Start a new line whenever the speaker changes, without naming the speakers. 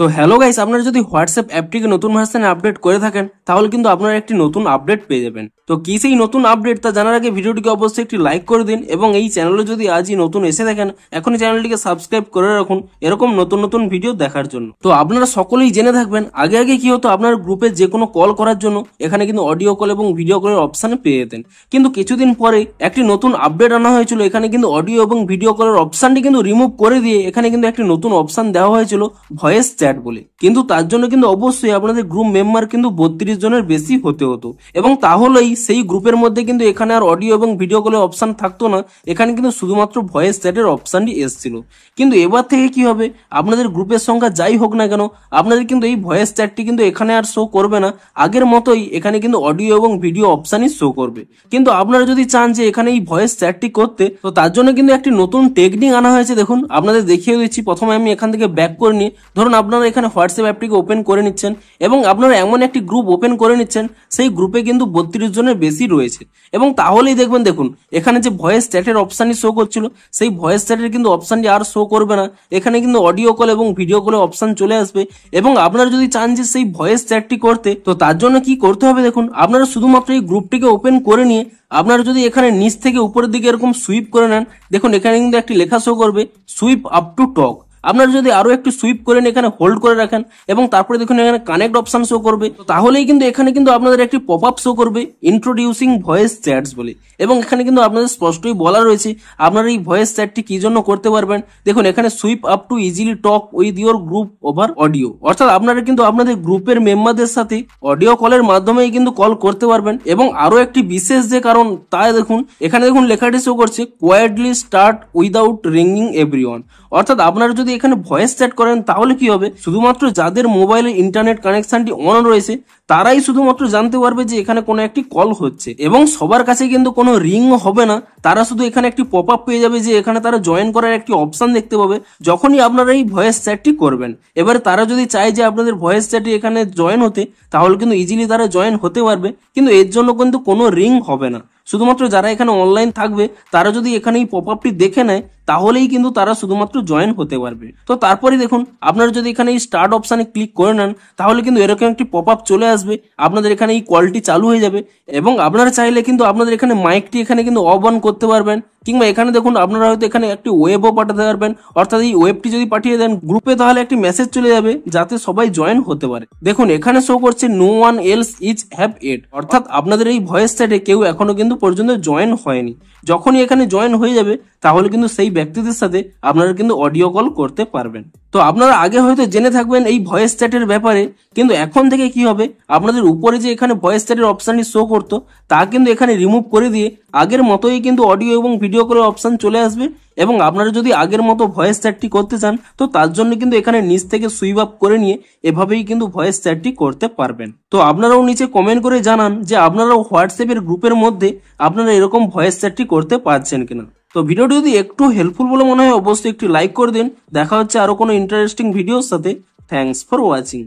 তো hello guys, আপনারা যদি হোয়াটসঅ্যাপ অ্যাপটিকে নতুন ভার্সনে আপডেট করে থাকেন তাহলে কিন্তু আপনারা একটি নতুন আপডেট পেয়ে যাবেন। তো কি সেই নতুন আপডেট তা জানার আগে ভিডিওটিকে অবশ্যই একটি লাইক করে দিন এবং এই চ্যানেলে যদি আজই নতুন এসে দেখেন এখনই চ্যানেলটিকে সাবস্ক্রাইব করে রাখুন এরকম নতুন নতুন ভিডিও দেখার জন্য। তো আপনারা সকলেই জেনে থাকবেন আগে আগে কি হতো, আপনার গ্রুপে যে কোনো কল করার জন্য এখানে কিন্তু অডিও কল এবং ভিডিও কলের অপশানে পেয়ে যেতেন, কিন্তু কিছুদিন পরে একটি নতুন আপডেট আনা হয়েছিল। এখানে কিন্তু অডিও এবং ভিডিও কলের অপশানটি কিন্তু রিমুভ করে দিয়ে এখানে কিন্তু একটি নতুন অপশান দেওয়া হয়েছিল ভয়েস চ্যাট বলে। কিন্তু তার জন্য কিন্তু অবশ্যই আপনাদের গ্রুপ মেম্বার কিন্তু 32 জনের বেশি হতে হতো এবং তাহলেই সেই গ্রুপের মধ্যে কিন্তু এখানে আর অডিও এবং ভিডিও কলের অপশান থাকতো না, এখানে কিন্তু শুধুমাত্র ভয়েস চ্যাটের অপশানটি এসেছিল। কিন্তু এবার থেকে কি হবে, আপনাদের গ্রুপের সংখ্যা যাই হোক না কেন আপনাদের কিন্তু এই ভয়েস চ্যাটটি কিন্তু এখানে আর শো করবে না, আগের মতোই এখানে কিন্তু অডিও এবং ভিডিও অপশানই শো করবে। কিন্তু আপনারা যদি চান যে এখানে এই ভয়েস চ্যাটটি করতে, তো তার জন্য কিন্তু একটি নতুন টেকনিক আনা হয়েছে। দেখুন আপনাদের দেখিয়ে দিচ্ছি। প্রথমে আমি এখান থেকে ব্যাক করে নিয়ে ধরুন আপনারা এখানে হোয়াটসঅ্যাপ অ্যাপটিকে ওপেন করে নিচ্ছেন এবং আপনারা এমন একটি গ্রুপ ওপেন করে নিচ্ছেন সেই গ্রুপে কিন্তু 32 জনের বেশি রয়েছে এবং তাহলেই দেখবেন, দেখুন এখানে যে ভয়েস চ্যাটের অপশানই শো করছিল সেই ভয়েস চ্যাটের কিন্তু অপশানটি আর শো করবে না, এখানে কিন্তু অডিও কল এবং ভিডিও কলের অপশান চলে আসবে। এবং আপনারা যদি চান যে সেই ভয়েস চ্যাটটি করতে, তো তার জন্য কি করতে হবে দেখুন, আপনারা শুধুমাত্র এই গ্রুপটিকে ওপেন করে নিয়ে আপনারা যদি এখানে নিচ থেকে উপরের দিকে এরকম সুইপ করে নেন, দেখুন এখানে কিন্তু একটি লেখা শো করবে সুইপ আপ টু টক। আপনারা যদি আরো একটু সুইপ করে এখানে হোল্ড করে রাখেন এবং তারপরে দেখুন এখানে কানেক্ট অপশন শো করবে, তাহলেই কিন্তু এখানে কিন্তু আপনাদের একটি পপ আপ শো করবে ইন্ট্রোডিউসিং ভয়েস চ্যাটস বলে। এবং এখানে কিন্তু আপনাদের স্পষ্টই বলা রয়েছে আপনারা এই ভয়েস চ্যাটটি কি জন্য করতে পারবেন। দেখুন এখানে sweep up to easily talk with your group over audio, অর্থাৎ আপনারা কিন্তু আপনাদের গ্রুপের মেম্বারদের সাথে অডিও কলের মাধ্যমেই কিন্তু কল করতে পারবেন। এবং আরো একটি বিশেষ যে কারণ তাই দেখুন এখানে দেখুন লেখাটি শো করছে quietly start without ringing everyone, অর্থাৎ আপনারা যদি এখানে ভয়েস চ্যাট করেন তাহলে কি হবে, শুধুমাত্র যাদের মোবাইলে ইন্টারনেট কানেকশনটি অন রয়েছে তারাই শুধুমাত্র জানতে পারবে যে এখানে কোনো একটি কল হচ্ছে এবং সবার কাছে কিন্তু কোনো রিং হবে না। তারা শুধু এখানে একটি পপ আপ পেয়ে যাবে যে এখানে তারা জয়েন করার একটি অপশন দেখতে পাবে যখনই আপনারা এই ভয়েস চ্যাটটি করবেন। এবারে তারা যদি চায় যে আপনাদের ভয়েস চ্যাটে এখানে জয়েন হতে, তাহলে কিন্তু ইজিলি তারা জয়েন হতে পারবে, কিন্তু এর জন্য কিন্তু কোনো রিং হবে না। শুধুমাত্র যারা এখানে অনলাইন থাকবে তারা যদি এখানে এই পপ আপটি দেখে নেয় তাহলেই কিন্তু তারা শুধুমাত্র জয়েন হতে পারবে। তো তারপরে দেখুন আপনারা যদি এখানে এই স্টার্ট অপশানে ক্লিক করে নেন তাহলে কিন্তু এরকম একটি পপ আপ চলে আসবে, আপনাদের এখানে এই কলটি চালু হয়ে যাবে এবং আপনারা চাইলে কিন্তু আপনাদের এখানে মাইকটি এখানে কিন্তু অফ অন করতে পারবেন, কিংবা এখানে দেখুন আপনারা হয়তো এখানে একটি ওয়েবও পাঠাতে পারবেন, অর্থাৎ এই ওয়েবটি যদি পাঠিয়ে দেন গ্রুপে তাহলে একটি মেসেজ চলে যাবে যাতে সবাই জয়েন হতে পারে। দেখুন এখানে শো করছে no one else is have এড, অর্থাৎ আপনাদের এই ভয়েস চ্যাটে কেউ এখনো কিন্তু পর্যন্ত জয়েন হয়নি। যখনই এখানে জয়েন হয়ে যাবে তাহলে কিন্তু সেই ব্যক্তিদের সাথে আপনারা কিন্তু অডিও কল করতে পারবেন। তো আপনারা আগে হয়তো জেনে থাকবেন এই ভয়েস চ্যাটের ব্যাপারে, কিন্তু এখন থেকে কি হবে, আপনাদের উপরে যে এখানে ভয়েস চ্যাটের অপশনটি শো করতো তা কিন্তু এখানে রিমুভ করে দিয়ে আগের মতোই কিন্তু অডিও এবং ভিডিও কলের অপশন চলে আসবে। এবং আপনারা যদি আগের মতো ভয়েস চ্যাটটি করতে চান তো তার জন্য কিন্তু এখানে নিচ থেকে সুইপ আপ করে নিয়ে এভাবেই কিন্তু ভয়েস চ্যাটটি করতে পারবেন। তো আপনারাও নিচে কমেন্ট করে জানান যে আপনারাও হোয়াটসঅ্যাপের গ্রুপের মধ্যে আপনারা এরকম ভয়েস চ্যাটটি করতে পারছেন কিনা। তো ভিডিওটি যদি একটু হেল্পফুল বলে মনে হয় অবশ্যই একটি লাইক করে দিন। দেখা হচ্ছে আরো কোনো ইন্টারেস্টিং ভিডিওর সাথে। Thanks for watching.